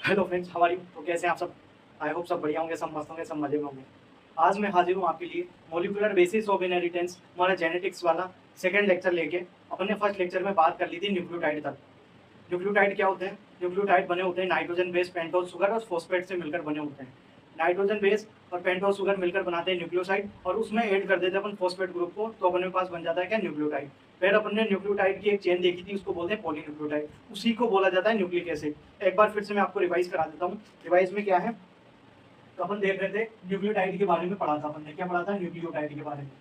Hello friends, how are you? तो कैसे हैं आप सब? आई होप सब बढ़िया होंगे, सब मस्त होंगे, सब मजे में होंगे। आज मैं हाजिर हूँ आपके लिए मॉलिक्यूलर बेसिस ऑफ इनहेरिटेंस हमारा जेनेटिक्स वाला सेकंड लेक्चर लेके। अपने फर्स्ट लेक्चर में बात कर ली थी न्यूक्लियोटाइड तक। न्यूक्लियोटाइड क्या होते हैं? न्यूक्लियोटाइड बने होते हैं नाइट्रोजन बेस, पेंटोज शुगर और फॉस्फेट से मिलकर बने होते हैं। नाइट्रोजन बेस और पेंटोज शुगर मिलकर बनाते हैं न्यूक्लियोसाइड, और उसमें ऐड कर देते हैं अपन फॉस्फेट ग्रुप को, तो अपने पास बन जाता है क्या? न्यूक्लियोटाइड। फिर अपन ने न्यूक्लियोटाइड की एक चेन देखी थी, उसको बोलते हैं पॉलीन्यूक्लियोटाइड। उसी को बोला जाता है न्यूक्लिक एसिड। एक बार फिर से मैं आपको रिवाइज करा देता हूँ। रिवाइज में क्या है? तो अपन देख रहे थे न्यूक्लियोटाइड के बारे में पढ़ा था अपन ने। क्या पढ़ा था? न्यूक्लियोटाइड के बारे में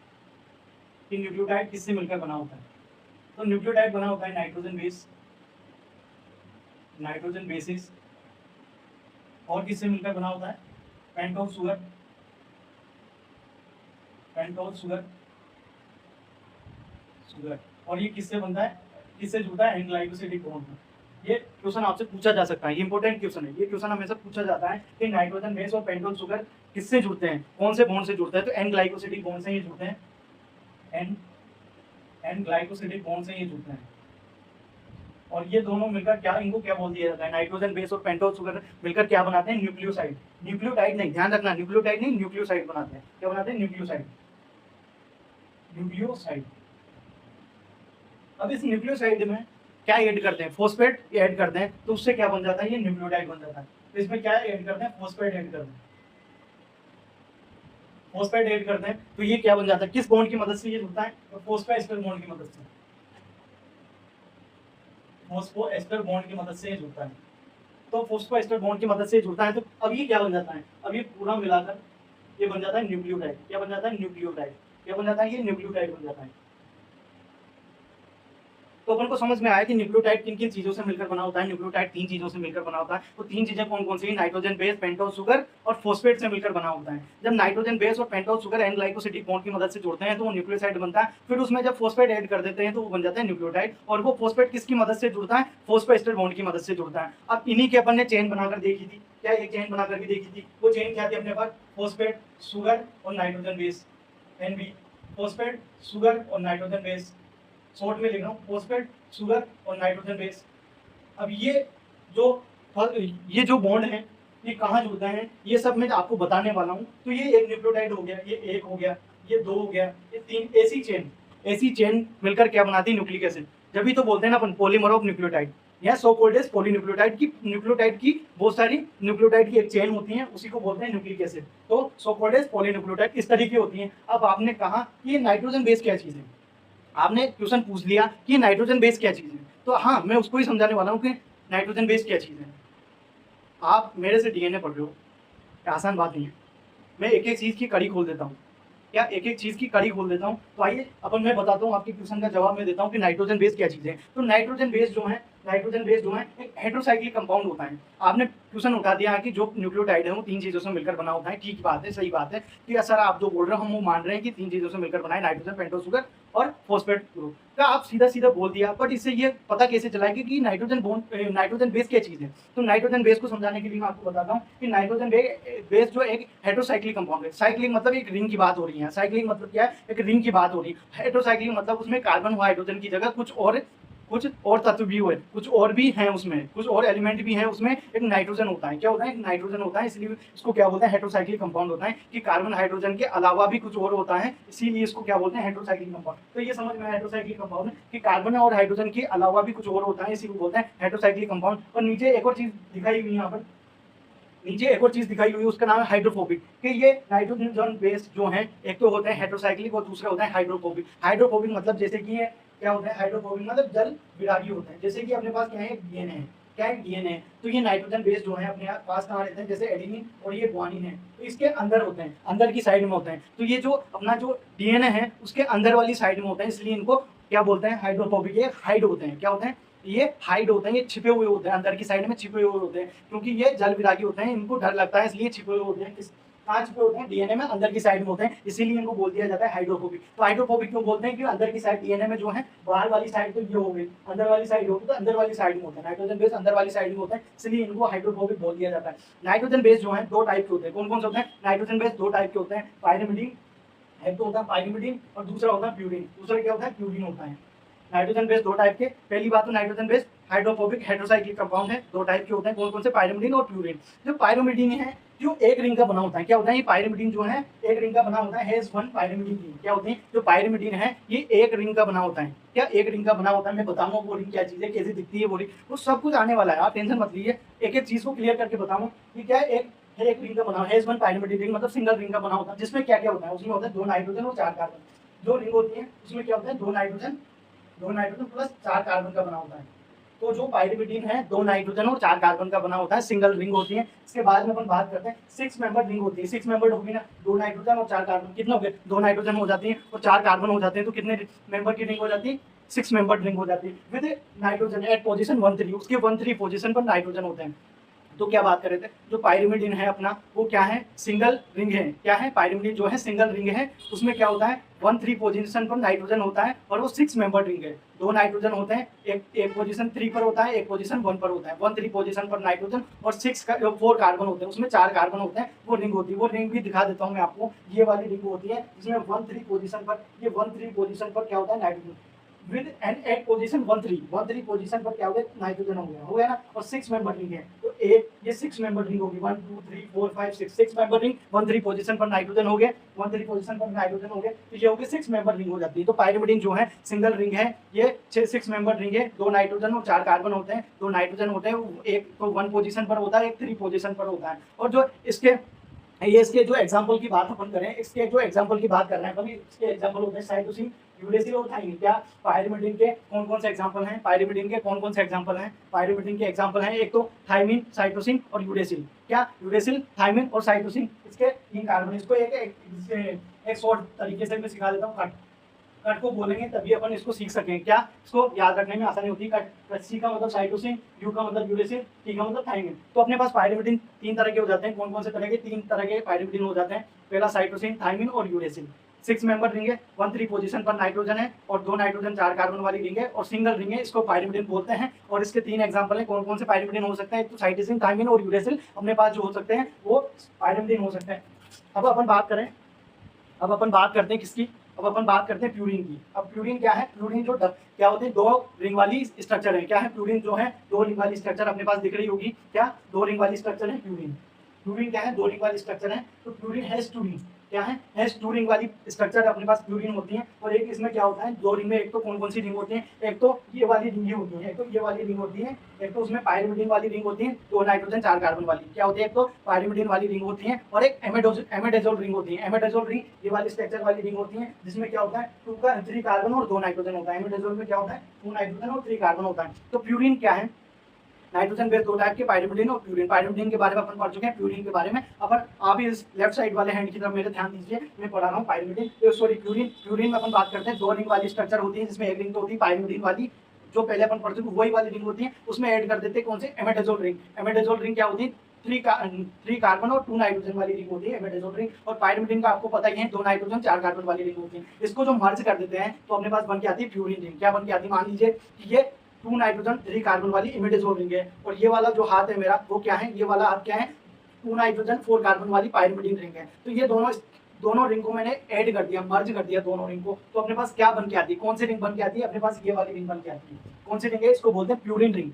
कि न्यूक्लियोटाइड किससे मिलकर बना होता है। तो न्यूक्लियोटाइड बना होता है नाइट्रोजन बेस, नाइट्रोजन बेसिस, और किससे मिलकर बना होता है? Pentose sugar, pentose sugar, sugar. और ये किससे बनता है? किससे जुड़ता है? एंग्लाइकोसिडिक बॉन्ड में। ये क्वेश्चन आपसे पूछा जा सकता है, ये इंपॉर्टेंट क्वेश्चन है। ये क्वेश्चन हमेशा पूछा जाता है कि नाइट्रोजन बेस और पेंटोज शुगर किससे जुड़ते हैं, कौन से बॉन्ड से जुड़ते हैं? तो एन ग्लाइकोसिडिक बॉन्ड से ही जुड़ते हैं। एन एन ग्लाइकोसिडिक बॉन्ड से ही जुड़ते हैं। और ये दोनों मिलकर क्या, इनको क्या बोल दिया जाता है? नाइट्रोजन बेस और पेंटोज शुगर मिलकर क्या बनाते हैं? न्यूक्लियोसाइड। न्यूक्लियोटाइड नहीं, ध्यान रखना, न्यूक्लियोटाइड नहीं, न्यूक्लियोसाइड बनाते हैं। क्या बनाते हैं? Nucleoside, nucleoside. अब इस न्यूक्लियोसाइड में क्या ऐड करते हैं? फॉस्फेट ऐड करते हैं, तो उससे क्या बन जाता है? ये न्यूक्लियोटाइड बन जाता है। तो इसमें क्या ऐड करते हैं? फॉस्फेट ऐड करते हैं। फॉस्फेट ऐड करते हैं तो ये क्या बन जाता है? किस बॉन्ड की मदद से ये जुड़ता है? तो फॉस्फोएस्टर बॉन्ड की मदद से, फॉस्फोएस्टर बॉन्ड की मदद से ये जुड़ता है। तो फॉस्फोएस्टर बॉन्ड की मदद से जुड़ता है, तो अब ये क्या बन जाता है? अब ये पूरा मिलाकर ये बन जाता है न्यूक्लियोटाइड। क्या बन जाता है? न्यूक्लियोटाइड। क्या बन जाता है? ये न्यूक्लियोटाइड बन जाता है। तो अपन को समझ में आया कि न्यूक्लियोटाइड किन किन चीजों से मिलकर बना होता है। न्यूक्लियोटाइड 3 चीजों से मिलकर बना होता है। तो 3 चीजें कौन कौन सी? नाइट्रोजन बेस, पेंटोज शुगर और फॉस्फेट से मिलकर बना होता है। जब नाइट्रोजन बेस और pentose sugar n glycosidic bond की मदद से जुड़ते हैं तो वो न्यूक्लियोसाइड बनता है। फिर उसमें जब फॉस्फेट ऐड कर देते हैं तो वो बन जाता है न्यूक्लियोटाइड। और वो फॉस्फेट किसकी मदद से जुड़ता है? फॉस्फोएस्टर बॉन्ड की मदद से जुड़ता है। अब इन्हीं के अपन ने चेन बनाकर देखी थी। क्या एक चेन बनाकर भी देखी थी? वो चेन क्या थी अपने पास? फॉस्फेट, शुगर और nitrogen base, NB. Phosphate, sugar और नाइट्रोजन बेस। शॉर्ट में लिख रहा हूँ, फॉस्फेट, शुगर और नाइट्रोजन बेस। अब जो ये जो बॉन्ड है ये कहाँ जुड़ते हैं, ये सब मैं आपको बताने वाला हूँ। तो ये एक न्यूक्लियोटाइड हो गया, ये एक हो गया, ये 2 हो गया, ये 3। ऐसी चेन मिलकर क्या बनाती है? Nucleic acid. जब भी तो बोलते हैं ना अपन पॉलीमर ऑफ न्यूक्लियोटाइड, या सो कॉल्ड एज पॉलीन्यूक्लियोटाइड की। न्यूक्लियोटाइड की बहुत सारी न्यूक्लियोटाइड की एक चेन होती है, उसी को बोलते हैं न्यूक्लिक एसिड। तो सो कॉल्ड एज पॉलीन्यूक्लियोटाइड इस तरीके होती है। अब आपने कहा कि ये नाइट्रोजन बेस क्या चीज है, आपने क्वेश्चन पूछ लिया कि नाइट्रोजन बेस क्या चीज है, तो हाँ मैं उसको ही समझाने वाला हूँ कि नाइट्रोजन बेस क्या चीज है। आप मेरे से डीएनए पढ़ रहे हो, आसान बात नहीं है। मैं एक एक चीज की कड़ी खोल देता हूँ। क्या एक एक चीज की कड़ी खोल देता हूँ? तो आइए अपन मैं बताता हूँ, आपके क्वेश्चन का जवाब मैं देता हूँ कि नाइट्रोजन बेस क्या चीज है। तो नाइट्रोजन बेस जो है, नाइट्रोजन बेस जो है एक हेटेरोसाइक्लिक कंपाउंड होता है। आपने क्वेश्चन उठा दिया है कि जो न्यूक्लियोटाइड है वो 3 चीजों से मिलकर बना होता है। ठीक बात है, सही बात है कि सर आप जो बोल रहे हो हम वो मान रहे हैं कि 3 चीजों से मिलकर बना है, नाइट्रोजन, पेंटोज शुगर और फॉस्फेट ग्रुप का। आप सीधा सीधा बोल दिया, बट इससे ये पता कैसे चला कि नाइट्रोजन बेस क्या चीज है। तो नाइट्रोजन बेस को समझाने के लिए मैं आपको बताता हूँ कि नाइट्रोजन बेस जो एक हेटेरोसाइक्लिक कंपाउंड है। साइक्लिक मतलब एक रिंग की बात हो रही है, साइक्लिक मतलब क्या है? एक रिंग की बात हो रही है। हेटेरोसाइक्लिक मतलब उसमें कार्बन व हाइड्रोजन की जगह कुछ और तत्व भी हुए, कुछ और भी हैं उसमें, कुछ और एलिमेंट भी हैं उसमें। एक नाइट्रोजन होता है। क्या होता है? एक नाइट्रोजन होता है, इसलिए इसको क्या बोलते हैं? हेटेरोसाइक्लिक कंपाउंड होता है कि कार्बन हाइड्रोजन के अलावा भी कुछ और होता है, इसीलिए इसको क्या बोलते हैं? Heterocyclic compound. तो ये समझ में आया हेटेरोसाइक्लिक कंपाउंड कि कार्बन और हाइड्रोजन के अलावा भी कुछ और होता है, इसी को बोलते हैं हेटेरोसाइक्लिक कंपाउंड। और नीचे एक और चीज दिखाई हुई यहाँ पर, नीचे एक और चीज दिखाई हुई है, उसका नाम है हाइड्रोफोबिक। कि ये नाइट्रोजन बेस जो है एक तो होते हैं हेटेरोसाइक्लिक और दूसरा होता है हाइड्रोफोबिक। हाइड्रोफोबिक मतलब जैसे कि ये क्या होता है? हाइड्रोफोबिक मतलब जल विरागी होते हैं। जैसे कि अपने पास क्या है? डीएनए है। क्या है? डीएनए है। तो ये नाइट्रोजन बेस जो है अपने पास कहाँ रहते हैं? जैसे एडेनिन और ये ग्वानिन है, तो इसके अंदर होते हैं, अंदर की साइड में होते हैं। तो ये जो अपना जो डीएनए है उसके अंदर वाली साइड में होता है, इसलिए इनको क्या बोलते हैं? हाइड्रोफोबिक। ये हाइड होते हैं। क्या होते हैं? ये हाइड होते हैं, ये छिपे हुए होते हैं, अंदर की साइड में छिपे हुए होते हैं, क्योंकि ये जल विरागी होते हैं, इनको डर लगता है इसलिए छिपे हुए होते हैं। कहाँ छिपे होते हैं? डीएनए में अंदर की साइड में होते हैं, इसीलिए इनको बोल दिया जाता है हाइड्रोफोबिक। तो हाइड्रोफोबिक क्यों बोलते हैं? कि अंदर की साइड डीएनए में जो है, बाहर वाली साइड तो ये हो गई, अंदर वाली साइड होगी, तो अंदर वाली साइड में होता है नाइट्रोजन बेस, अंदर वाली साइड में होता है, इसलिए इनको हाइड्रोफोबिक बोल दिया जाता है। नाइट्रोजन बेस जो है 2 टाइप के होते हैं। कौन कौन से होते हैं? नाइट्रोजन बेस 2 टाइप के होते हैं। पायरिमिडीन, एक तो होता है पायरिमिडीन और दूसरा होता है प्यूरिन। दूसरा क्या होता है? प्यूरिन होता है। नाइट्रोजन बेस 2 टाइप के। पहली बात तो nitrogen base hydrophobic heterocyclic compound है, दो टाइप के होते हैं, कौन कौन से, पायरिमिडीन और प्यूरिन। जो पायरिमिडीन है जो एक रिंग का बना होता है, क्या होता है, ये पायरिमिडीन जो है एक रिंग का बना होता है, हैज वन पायरिमिडीन रिंग। क्या होती है, जो पायरिमिडीन है ये एक रिंग का बना होता है। क्या एक रिंग का बना होता है, मैं बताऊंगा वो रिंग क्या चीज है, कैसे दिखती है वो रिंग, वो सब कुछ आने वाला है, आप टेंशन मत लीजिए, एक एक चीज को क्लियर करके बताऊंगा कि क्या एक रिंग का बना हैज वन पायरिमिडीन रिंग, मतलब सिंगल रिंग का बना होता है, जिसमें क्या क्या होता है, उसमें होता है 2 नाइट्रोजन और 4 कार्बन। जो रिंग होती है उसमें क्या होता है, 2 नाइट्रोजन प्लस 4 कार्बन का बना होता है। तो जो पायरिमिडीन है 2 नाइट्रोजन और 4 कार्बन का बना होता है, सिंगल रिंग होती है। इसके बाद में अपन बात करते हैं 6 मेंबर रिंग होती है। 6 मेंबर होगी ना, 2 नाइट्रोजन और 4 कार्बन, कितने हो गए, 2 नाइट्रोजन हो जाती है और 4 कार्बन हो जाते हैं, तो कितने मेंबर की रिंग हो जाती है, 6 मेंबर रिंग हो जाती है विद नाइट्रोजन एट पोजीशन 1-3, उसके 1-3 पोजीशन पर नाइट्रोजन होते हैं। तो क्या बात कर रहे थे, जो पायरिमिडीन है अपना वो क्या है, सिंगल रिंग है। क्या है, पायरिमिडीन जो है सिंगल रिंग है, उसमें क्या होता है 1-3 पोजीशन पर नाइट्रोजन होता है और वो 6 मेंबर रिंग है। 2 नाइट्रोजन होते हैं, एक पोजीशन 3 पर होता है, एक पोजीशन 1 पर होता है, 1-3 पोजीशन पर नाइट्रोजन और 4 कार्बन होते हैं, उसमें 4 कार्बन होते हैं, वो रिंग होती है। वो रिंग भी दिखा देता हूँ मैं आपको, ये वाली रिंग होती है जिसमें 1-3 पोजीशन पर, ये 1-3 पोजीशन पर क्या होता है, nitrogen with n at position 1-3 position पर क्या हो गया, नाइट्रोजन हो गया ना, और 6 मेंबर रिंग है, तो एक ये 6 मेंबर रिंग होगी, 1 2 3 4 5 6 मेंबर रिंग, 1-3 पोजीशन पर नाइट्रोजन हो गया, 1-3 पोजीशन पर नाइट्रोजन हो गया, तो ये हो गया 6 मेंबर रिंग हो जाती है। तो पायरिमिडीन जो है सिंगल रिंग है, ये 6 मेंबर रिंग है, 2 नाइट्रोजन और 4 कार्बन होते हैं, 2 नाइट्रोजन होते हैं, एक तो 1 पोजीशन पर होता है, एक 3 पोजीशन पर होता है। और जो इसके जो एग्जांपल की बात अपन करें, इसके जो एग्जांपल की बात कर रहे हैं अपन, इसके एग्जांपल होते हैं साइटोसिन, यूरेसिल और थाइमिन। क्या पायरिमिडीन के कौन कौन से एग्जांपल हैं, पायरिमिडीन के कौन कौन से एग्जांपल हैं, पायरिमिडीन के एग्जांपल हैं एक तो थाइमिन, साइटोसिन और यूरेसिल। क्या, यूरेसिल, थाइमिन और साइटोसिन, इसके 3 कार्बन। इसको एक शॉर्ट तरीके से मैं सिखा देता हूँ, कट को बोलेंगे तभी अपन इसको सीख सकें। क्या, इसको याद रखने में आसानी होती है। कट, सी का मतलब साइटोसिन, यू का मतलब यूरेसिल, टी का मतलब थाइमिन। तो अपने पास पायरिमिडीन 3 तरह के हो जाते हैं, कौन कौन से तरह के, 3 तरह के पायरिमिडीन हो जाते हैं। पहला साइटोसिन, थाइमिन और यूरेसिल। 6 मेंबर रिंग है, 1-3 पोजीशन पर नाइट्रोजन है और 2 नाइट्रोजन 4 कार्बन वाली रिंग है और सिंगल रिंग है, इसको पायरिमिडीन बोलते हैं। और इसके 3 एग्जांपल हैं, कौन कौन से पायरिमिडीन हो सकते हैं, एक तो साइटोसिन, थाइमिन और यूरेसिल अपने पास जो हो सकते हैं वो पायरिमिडीन हो सकते हैं। अब अपन बात करते हैं किसकी, अब अपन बात करते हैं प्यूरिन की। अब प्यूरिन क्या है, प्यूरिन जो क्या होते हैं, 2 रिंग वाली स्ट्रक्चर है। क्या है, प्यूरिन जो है 2 रिंग वाली स्ट्रक्चर अपने पास दिख रही होगी। क्या, 2 रिंग वाली स्ट्रक्चर है प्यूरिन। प्यूरिन क्या है, 2 रिंग वाली स्ट्रक्चर है, तो प्यूरिन हैज 2 रिंग। क्या है, हैज 2 रिंग वाली स्ट्रक्चर अपने पास प्यूरिन होती है। और एक इसमें क्या होता है, 2 रिंग में एक तो कौन कौन सी रिंग होती है, एक तो ये वाली रिंग होती है, एक तो ये वाली रिंग होती है, एक तो उसमें पायरिमिडीन वाली रिंग होती है, 2 नाइट्रोजन 4 कार्बन वाली क्या होती है, एक तो पायरिमिडीन वाली रिंग होती है और एक एमेडाजोल रिंग होती है। एमेडाजोल रिंग ये वाली स्ट्रक्चर वाली रिंग होती है, जिसमें क्या होता है 3 कार्बन और 2 नाइट्रोजन होता है। एमेडाजोल में क्या होता है, 2 नाइट्रोजन और 3 कार्बन होता है। तो प्यूरिन क्या है, नाइट्रोजन बेस 2 टाइप के, पायरिमिडीन और प्यूरिन। पायरिमिडीन के बारे में अपन पढ़ चुके हैं, प्यूरिन के बारे में अपन, आप इस लेफ्ट साइड वाले हैंड की तरफ मेरे ध्यान दीजिए, मैं पढ़ा रहा हूँ पायरिमिडीन, सॉरी प्यूरिन में अपन बात करते हैं 2 रिंग वाली स्ट्रक्चर होती है, जिसमें एक रिंग तो होती है पायरिमिडीन वाली, जो पहले अपन पढ़ चुके वही वाली रिंग होती है, उसमें ऐड कर देते हैं कौन से, एमेडाजोल रिंग। एमेडाजोल रिंग क्या होती है, 3 कार्बन और 2 नाइट्रोजन वाली रिंग होती है एमेडाजोल रिंग। और पायरिमिडीन का आपको पता ही है 2 नाइट्रोजन 4 कार्बन वाली रिंग होती है। इसको जो मर्ज कर देते हैं तो अपने पास बन के आती है प्यूरिन रिंग। क्या बन के आती है, मान लीजिए कि ये 2 नाइट्रोजन 3 कार्बन वाली इमेडाजोल रिंग है, और ये वाला जो हाथ है मेरा वो क्या है, ये वाला हाथ क्या है, 2 नाइट्रोजन 4 कार्बन वाली पायरिमिडीन रिंग है। तो ये दोनों रिंग को मैंने ऐड कर दिया, मर्ज कर दिया दोनों रिंग को, तो अपने पास क्या बन के आती है, कौन सी रिंग बन के आती है, अपने पास ये वाली रिंग बन के आती है। कौन सी रिंग है, इसको बोलते हैं प्यूरिन रिंग।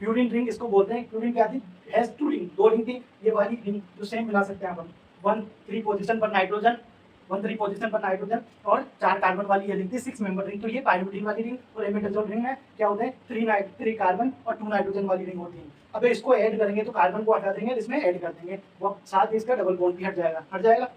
प्यूरिन रिंग इसको बोलते हैं। प्यूरिन क्या थी, हैज 2 रिंग, 2 रिंग थी, ये वाली रिंग जो सेम मिला सकते हैं अपन, 1-3 पोजीशन पर नाइट्रोजन, 1-3 पोजीशन पर नाइट्रोजन और 4 कार्बन वाली ये रिंग थी, 6 मेंबर रिंग। तो ये पायरिमिडीन वाली रिंग और एमेडाजोल रिंग है, क्या होते हैं 3 कार्बन और 2 नाइट्रोजन वाली रिंग होती है। अब इसको ऐड करेंगे तो कार्बन को हटा देंगे, इसमें ऐड कर देंगे, वो साथ ही इसका डबल बॉन्ड भी हट जाएगा।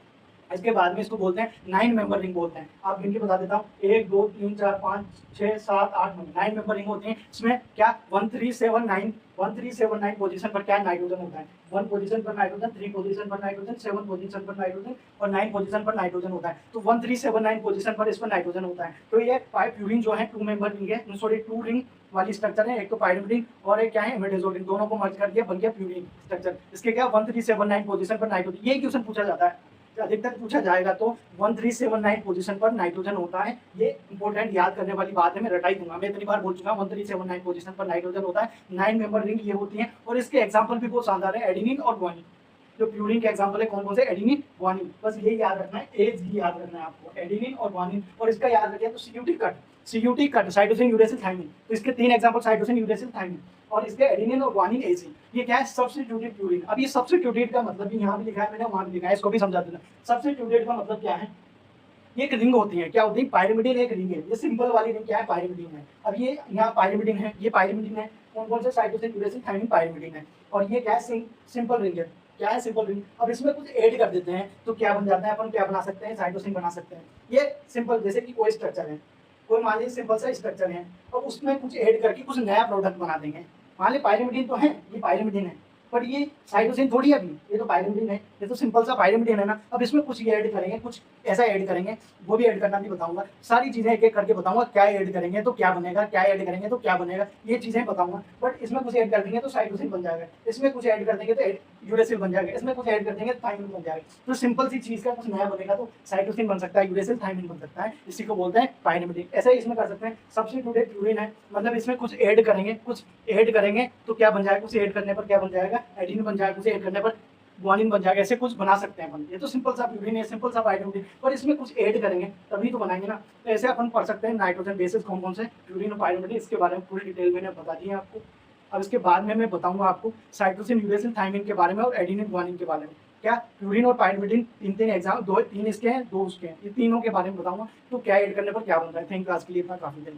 इसके बाद में इसको बोलते हैं 9 मेंबर रिंग बोलते हैं। आप गिन के बता देता हूँ, 1 2 3 4 5 6 7 8 9 मेंबर रिंग होती है। इसमें क्या 1379 पोजीशन पर क्या नाइट्रोजन होता है, 1 पोजीशन पर नाइट्रोजन, 3 पोजीशन पर नाइट्रोजन, 7 पोजीशन पर नाइट्रोजन और 9 पोजीशन पर नाइट्रोजन होता है। तो 1379 पोजीशन पर इस पर नाइट्रोजन होता है। तो ये प्यूरिन जो है 2 मेंबर रिंग है, सॉरी 2 रिंग वाली स्ट्रक्चर है, एक तो पायरिमिडीन और एक क्या है इमेडाजोल रिंग, दोनों को मर्ज कर दिया, बन गया प्यूरिन स्ट्रक्चर। इसके क्या 1379 पोजीशन पर नाइट्रोजन, ये क्वेश्चन पूछा जाता है, अधिकतर पूछा जाएगा, तो 1379 पोजीशन पर नाइट्रोजन होता है। ये इंपॉर्टेंट याद करने वाली बात है, मैं रटा ही दूंगा, मैं इतनी बार बोल चुका हूं, 1379 पोजीशन पर नाइट्रोजन होता है। 9 मेंबर रिंग ये होती है और इसके एग्जांपल भी बहुत शानदार है, एडेनिन और गुआनिन। तो प्यूरिन के एग्जांपल है कौन कौन से, एडेनिन, ग्वानिन, बस यही याद रखना है, एजी याद रखना है आपको, एडेनिन और ग्वानिन। और इसका याद रखिए तो CUT cut cytosine uracil thymine, तो इसके 3 एग्जांपल साइटोसिन यूरेसिल थायमिन, और इसके एडेनिन और ग्वानिन एजी। ये क्या है, सब्स्टिट्यूटेड प्यूरिन। अब ये सब्स्टिट्यूटेड का मतलब भी यहाँ भी लिखा है मैंने, वहाँ भी लिखा है, इसको भी समझा देना। सब्स्टिट्यूटेड का मतलब क्या है, ये एक रिंग होती है, क्या होती है, पायरिमिडिन एक रिंग है, ये सिंपल वाली रिंग क्या है, पायरिमिडिन है। अब ये यहाँ पायरिमिडिन है, ये पायरिमिडिन है, कौन कौन से, साइटोसिन यूरेसिल थायमिन पायरिमिडिन है, और ये क्या है, सिंपल रिंग है, क्या है, सिंपल रिंग। अब इसमें कुछ ऐड कर देते हैं तो क्या बन जाता है, अपन क्या बना सकते हैं, साइटोसिन बना सकते हैं। ये सिंपल, जैसे कि कोई स्ट्रक्चर है, कोई मान लीजिए सिंपल सा स्ट्रक्चर है, और उसमें कुछ ऐड करके कुछ नया प्रोडक्ट बना देंगे। मान लीजिए पायरिमिडिन तो है, ये पायरिमिडिन है, बट ये साइटोसिन थोड़ी है, अभी ये तो पायरिमिडिन है, ये तो सिंपल सा पायरिमिडिन है ना। अब इसमें कुछ ये ऐड करेंगे, कुछ ऐसा ऐड करेंगे, वो भी ऐड करना भी बताऊंगा, सारी चीजें एक एक करके बताऊंगा, क्या ऐड करेंगे तो क्या बनेगा, क्या ऐड करेंगे तो क्या बनेगा, ये चीजें बताऊंगा। बट इसमें कुछ ऐड कर देंगे तो साइटोसिन बन जाएगा, इसमें कुछ ऐड कर देंगे तो यूरेसिल बन जाएगा, इसमें कुछ ऐड कर देंगे तो थायमिन बन जाएगा। तो सिंपल सी चीज का कुछ नया बनेगा तो साइटोसिन बन सकता है, यूरेसिल, थायमिन बन सकता है, इसी को बोलते हैं पायरिमिडिन। ऐसा ही इसमें कर सकते हैं, सब्स्टिट्यूटेड प्यूरिन है, मतलब इसमें कुछ ऐड करेंगे तो क्या बन जाएगा, कुछ ऐड करने पर क्या बन जाएगा, एडेनिन बन जाएगा, कुछ ऐड करने पर ग्वानिन बन जाएगा, ऐसे कुछ बना सकते हैं अपन। ये तो सिंपल सा प्यूरिन है, सिंपल सा पायरिमिडिन, पर इसमें कुछ ऐड करेंगे तभी तो बनाएंगे ना। तो ऐसे अपन पढ़ सकते हैं नाइट्रोजन बेसिस कौन कौन से, प्यूरिन और पायरिमिडिन, इसके बारे में पूरी डिटेल मैंने बता दी है आपको। अब इसके बाद में मैं बताऊंगा आपको साइटोसिन, यूरेसिल, थायमिन के बारे में और एडेनिन, ग्वानिन के बारे में। क्या प्यूरिन और पायरिमिडिन तीन एग्जाम, तीन इसके हैं, 2 उसके हैं, ये तीनों के बारे में बताऊंगा, तो क्या ऐड करने पर क्या बनता है। थैंक यू, आज के लिए इतना काफी है।